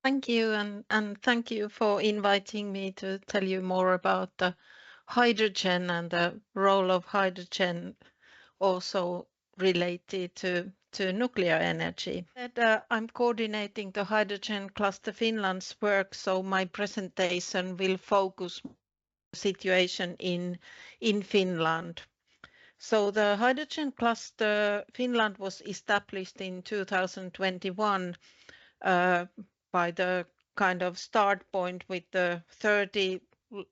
Thank you, and thank you for inviting me to tell you more about the hydrogen and the role of hydrogen also related to nuclear energy. I'm coordinating the Hydrogen Cluster Finland's work, so my presentation will focus on the situation in Finland. So the Hydrogen Cluster Finland was established in 2021 uh, by the kind of start point with the 30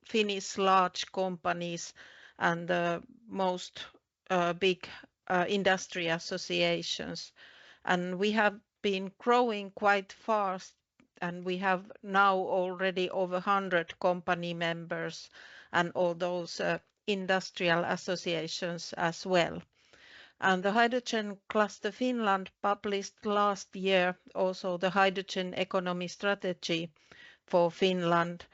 Finnish large companies and the most big industry associations. And we have been growing quite fast, and we have now already over 100 company members and all those industrial associations as well. And the Hydrogen Cluster Finland published last year also the hydrogen economy strategy for Finland.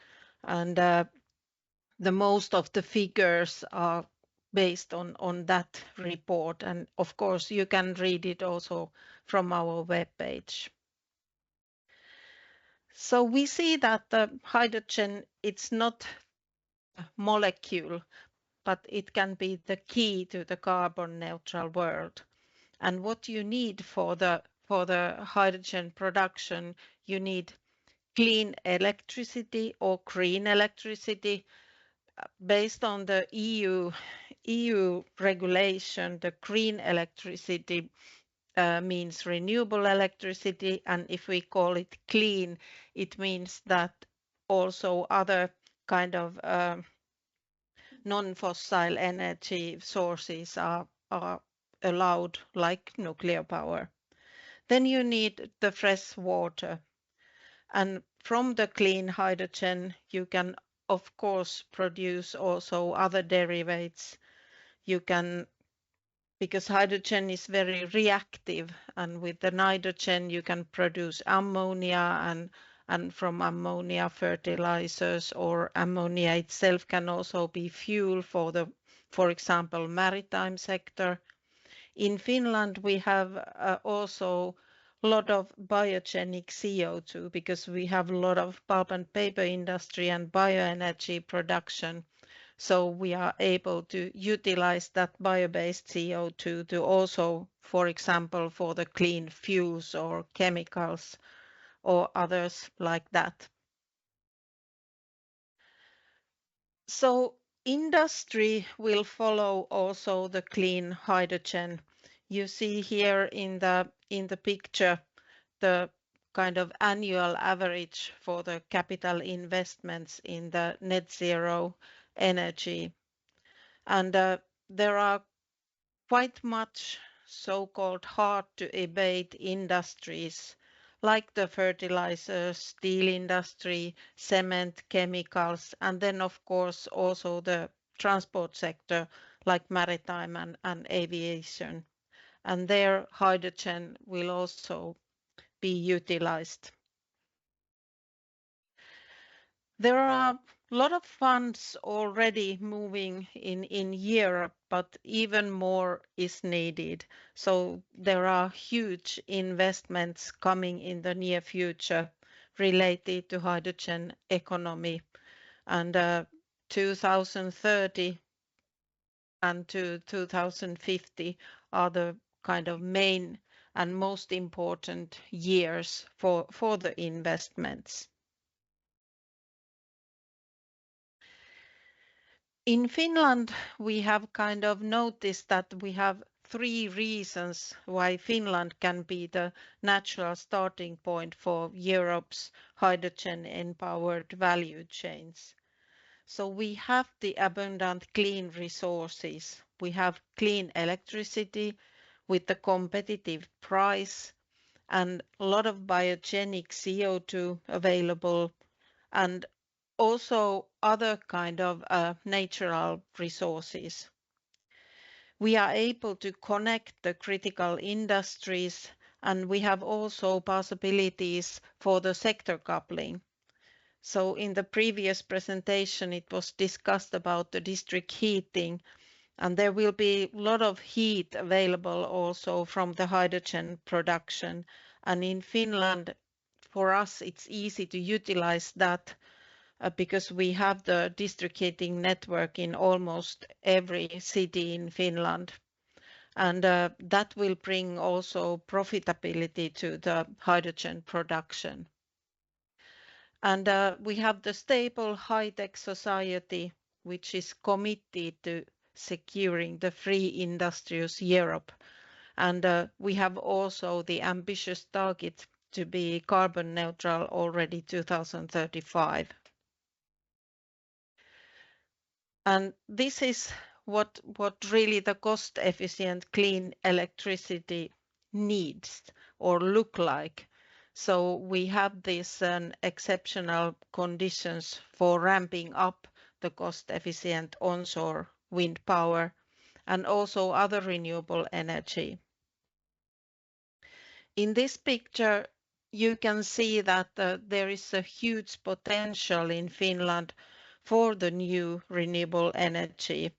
And the most of the figures are based on that report. And of course, you can read it also from our webpage. So we see that the hydrogen, it's not a molecule, but it can be the key to the carbon neutral world. And what you need for the hydrogen production, you need clean electricity or green electricity. Based on the EU regulation, the green electricity means renewable electricity, and if we call it clean, it means that also other kind of non-fossil energy sources are allowed, like nuclear power. Then you need the fresh water. And from the clean hydrogen, you can, of course, produce also other derivatives. You can, because hydrogen is very reactive, and with the nitrogen, you can produce ammonia and from ammonia fertilizers, or ammonia itself can also be fuel for the, for example, maritime sector. In Finland, we have also a lot of biogenic CO2 because we have a lot of pulp and paper industry and bioenergy production. So we are able to utilize that bio-based CO2 to also, for example, for the clean fuels or chemicals or others like that. So industry will follow also the clean hydrogen. You see here in the picture the kind of annual average for the capital investments in the net zero energy. And there are quite much so-called hard to abate industries like the fertilizers, steel industry, cement, chemicals, and then of course also the transport sector like maritime and aviation. And there hydrogen will also be utilized. There are a lot of funds already moving in Europe, but even more is needed. So there are huge investments coming in the near future related to hydrogen economy. And 2030 and to 2050 are the kind of main and most important years for the investments. In Finland, we have kind of noticed that we have three reasons why Finland can be the natural starting point for Europe's hydrogen-empowered value chains. So we have the abundant clean resources. We have clean electricity with the competitive price and a lot of biogenic CO2 available, and also other kind of natural resources. We are able to connect the critical industries, and we have also possibilities for the sector coupling. So in the previous presentation, it was discussed about the district heating, and there will be a lot of heat available also from the hydrogen production. And in Finland, for us, it's easy to utilize that because we have the district heating network in almost every city in Finland. And that will bring also profitability to the hydrogen production. And we have the stable high-tech society, which is committed to securing the free industrious Europe. And we have also the ambitious target to be carbon neutral already 2035. And this is what really the cost-efficient clean electricity needs or look like. So we have these exceptional conditions for ramping up the cost-efficient onshore wind power and also other renewable energy. In this picture, you can see that there is a huge potential in Finland for the new renewable energy.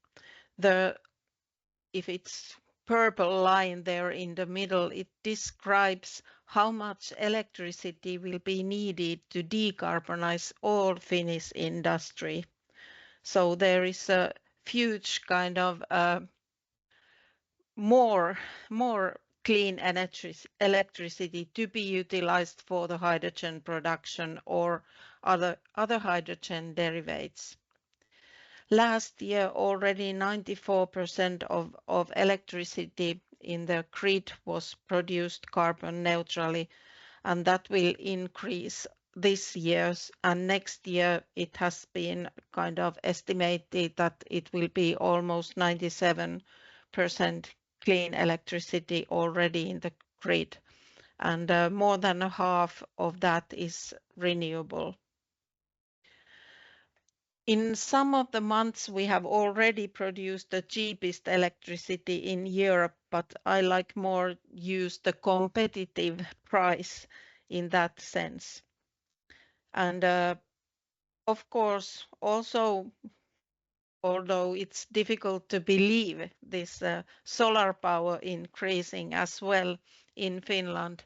If it's purple line there in the middle, it describes how much electricity will be needed to decarbonize all Finnish industry. So there is a huge kind of more clean electricity to be utilized for the hydrogen production or other hydrogen derivatives. Last year, already 94% of electricity in the grid was produced carbon neutrally, and that will increase this year. And next year, it has been kind of estimated that it will be almost 97% clean electricity already in the grid, and more than half of that is renewable. In some of the months, we have already produced the cheapest electricity in Europe, but I like more use the competitive price in that sense. And of course, also, although it's difficult to believe this solar power increasing as well in Finland,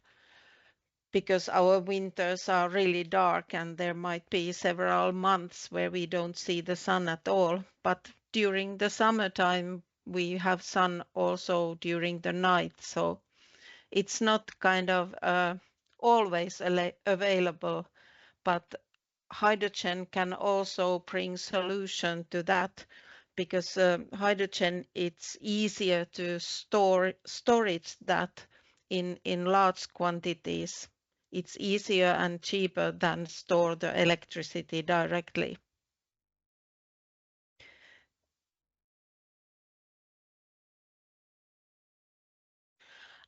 because our winters are really dark and there might be several months where we don't see the sun at all. But during the summertime, we have sun also during the night. So it's not kind of always available, but hydrogen can also bring solution to that, because hydrogen, it's easier to storage that in large quantities. It's easier and cheaper than store the electricity directly.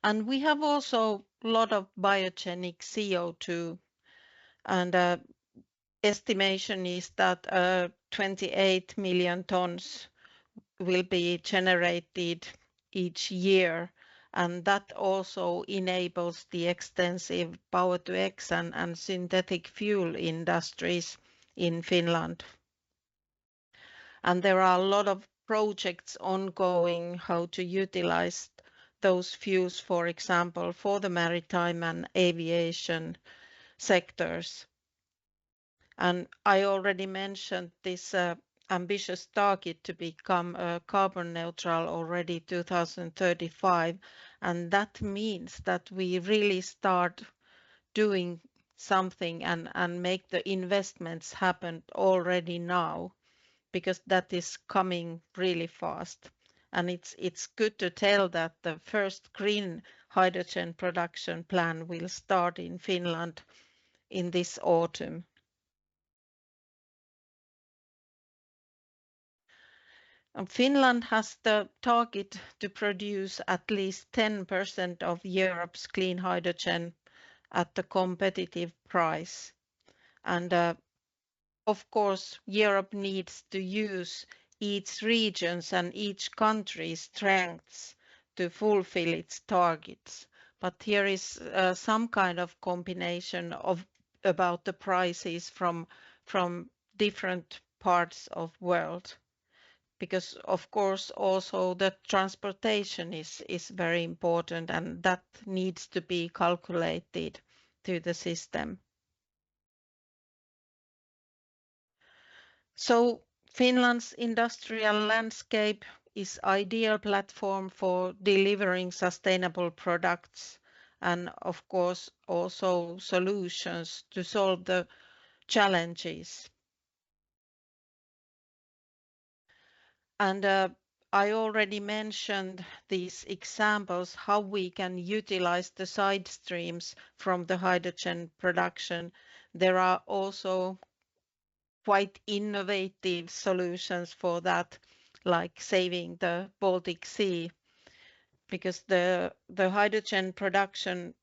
And we have also a lot of biogenic CO2, and estimation is that 28 million tons will be generated each year, and that also enables the extensive power-to-X and synthetic fuel industries in Finland. And there are a lot of projects ongoing how to utilize those fuels, for example, for the maritime and aviation sectors. And I already mentioned this ambitious target to become carbon neutral already 2035. And that means that we really start doing something and make the investments happen already now, because that is coming really fast. And it's good to tell that the first green hydrogen production plan will start in Finland in this autumn. Finland has the target to produce at least 10% of Europe's clean hydrogen at the competitive price. And of course, Europe needs to use each region's and each country's strengths to fulfill its targets. But here is some kind of combination about the prices from different parts of the world. Because of course also the transportation is very important, and that needs to be calculated to the system. So Finland's industrial landscape is ideal platform for delivering sustainable products and of course also solutions to solve the challenges. And I already mentioned these examples, how we can utilize the side streams from the hydrogen production. There are also quite innovative solutions for that, like saving the Baltic Sea, because the hydrogen production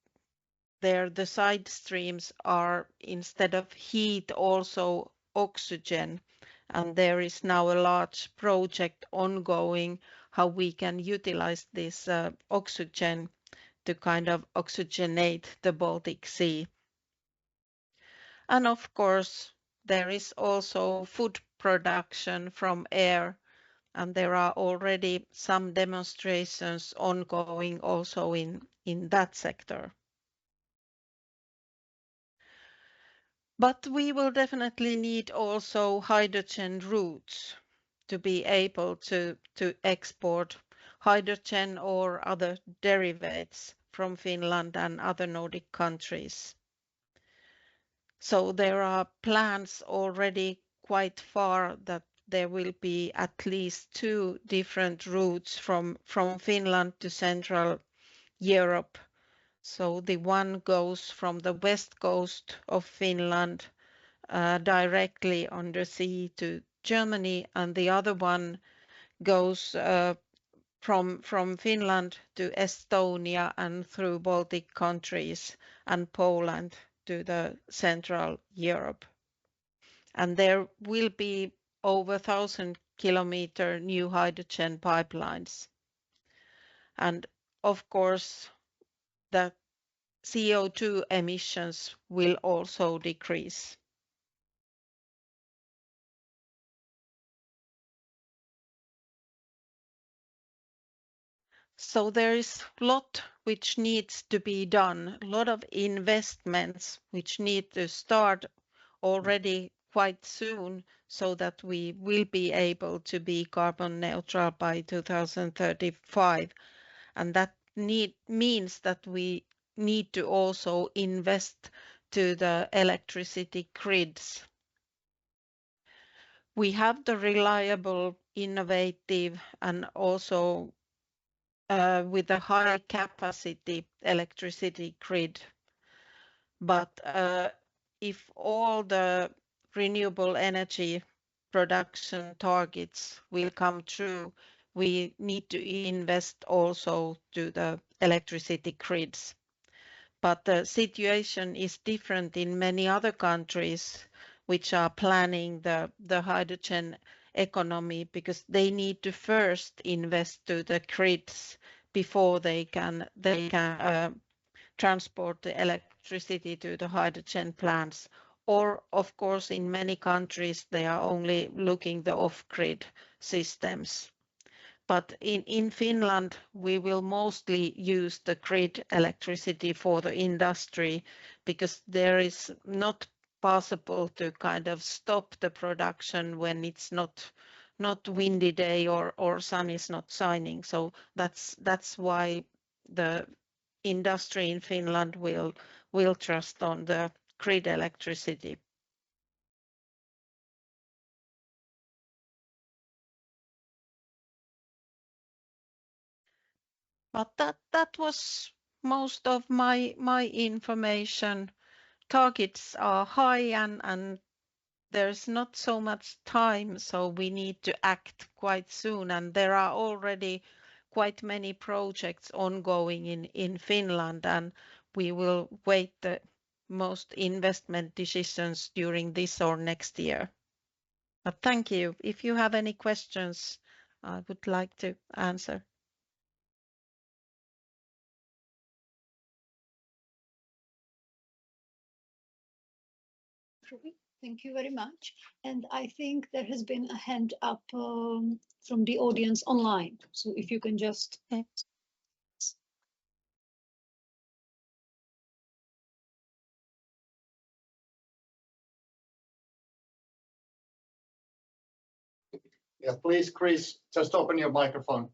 there, the side streams are, instead of heat, also oxygen. And there is now a large project ongoing how we can utilize this oxygen to kind of oxygenate the Baltic Sea. And of course, there is also food production from air, and there are already some demonstrations ongoing also in that sector. But we will definitely need also hydrogen routes to be able to export hydrogen or other derivatives from Finland and other Nordic countries. So there are plans already quite far that there will be at least 2 different routes from Finland to Central Europe. So the one goes from the west coast of Finland directly on the sea to Germany, and the other one goes from Finland to Estonia and through Baltic countries and Poland to the Central Europe. And there will be over 1,000-kilometer new hydrogen pipelines. And of course, the CO2 emissions will also decrease. So there is a lot which needs to be done, a lot of investments which need to start already quite soon so that we will be able to be carbon neutral by 2035. And that means that we need to also invest to the electricity grids. We have the reliable, innovative, and also with a high capacity electricity grid. But if all the renewable energy production targets will come true, we need to invest also to the electricity grids. But the situation is different in many other countries which are planning the hydrogen economy, because they need to first invest to the grids before they can transport the electricity to the hydrogen plants. Or, of course, in many countries, they are only looking the off-grid systems. But in Finland, we will mostly use the grid electricity for the industry, because there is not possible to kind of stop the production when it's not windy day or sun is not shining. So that's why the industry in Finland will trust on the grid electricity. But that was most of my information. Targets are high and there's not so much time, so we need to act quite soon. And there are already quite many projects ongoing in Finland, and we will wait the most investment decisions during this or next year. But thank you. If you have any questions, I would like to answer. Thank you very much. And I think there has been a hand up from the audience online. So if you can just Okay. Yeah, please, Chris, just open your microphone.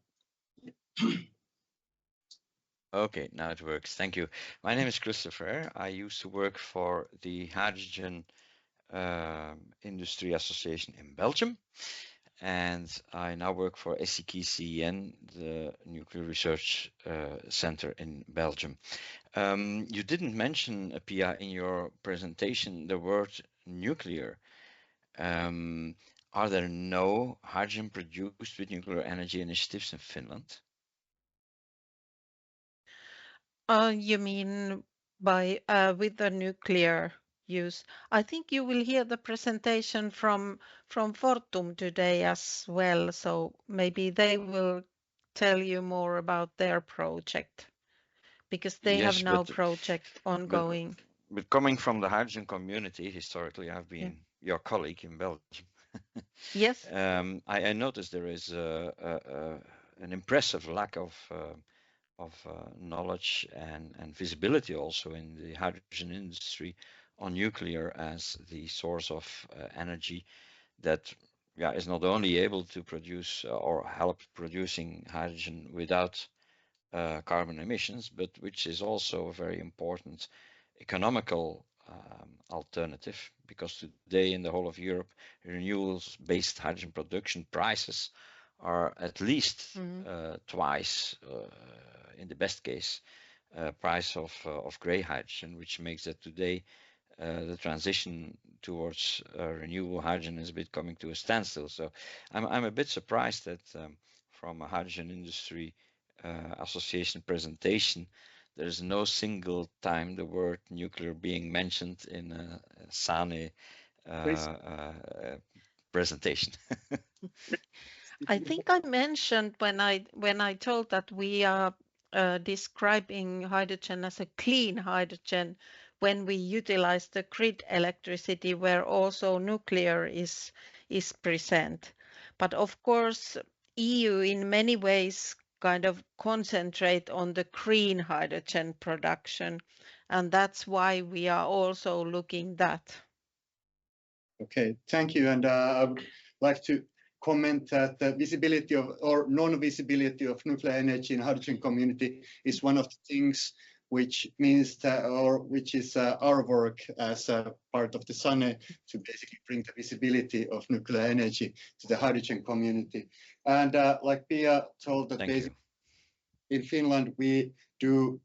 Okay, now it works. Thank you. My name is Christopher. I used to work for the Hydrogen Industry Association in Belgium, and I now work for SCKCN, the Nuclear Research Center in Belgium. You didn't mention, Pia, in your presentation the word nuclear. Are there no hydrogen produced with nuclear energy initiatives in Finland? You mean by with the nuclear use? I think you will hear the presentation from Fortum today as well, so maybe they will tell you more about their project, because they have now project ongoing. But coming from the hydrogen community, historically, I've been your colleague in Belgium. Yes. I noticed there is an impressive lack of knowledge and visibility also in the hydrogen industry on nuclear as the source of energy that is not only able to produce or help producing hydrogen without carbon emissions, but which is also a very important economical alternative, because today in the whole of Europe, renewables-based hydrogen production prices are at least twice, in the best case, price of grey hydrogen, which makes that today the transition towards renewable hydrogen is a bit coming to a standstill. So I'm a bit surprised that from a hydrogen industry association presentation, there is no single time the word nuclear being mentioned in a SANE presentation. I think I mentioned when I told that we are describing hydrogen as a clean hydrogen when we utilize the grid electricity where also nuclear is present. But of course, EU in many ways kind of concentrate on the green hydrogen production, and that's why we are also looking that. Okay, thank you. And I would like to comment that the visibility of or non-visibility of nuclear energy in hydrogen community is one of the things which means that, or which is our work as a part of the SANE to basically bring the visibility of nuclear energy to the hydrogen community. And like Pia told, that basically in Finland we do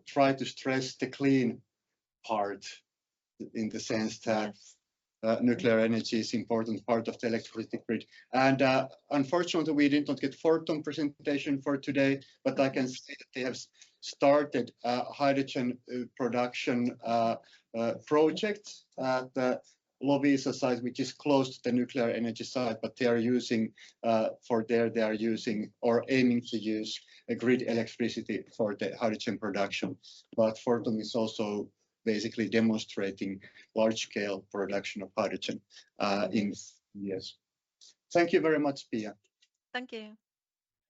try to stress the clean part, in the sense that nuclear energy is an important part of the electricity grid. And unfortunately, we did not get Fortum presentation for today, but I can say that they have started a hydrogen production project at the Loviisa site, which is close to the nuclear energy site, but they are using, they are using or aiming to use a grid electricity for the hydrogen production. But Fortum is also basically demonstrating large-scale production of hydrogen in yes. Thank you very much, Pia. Thank you.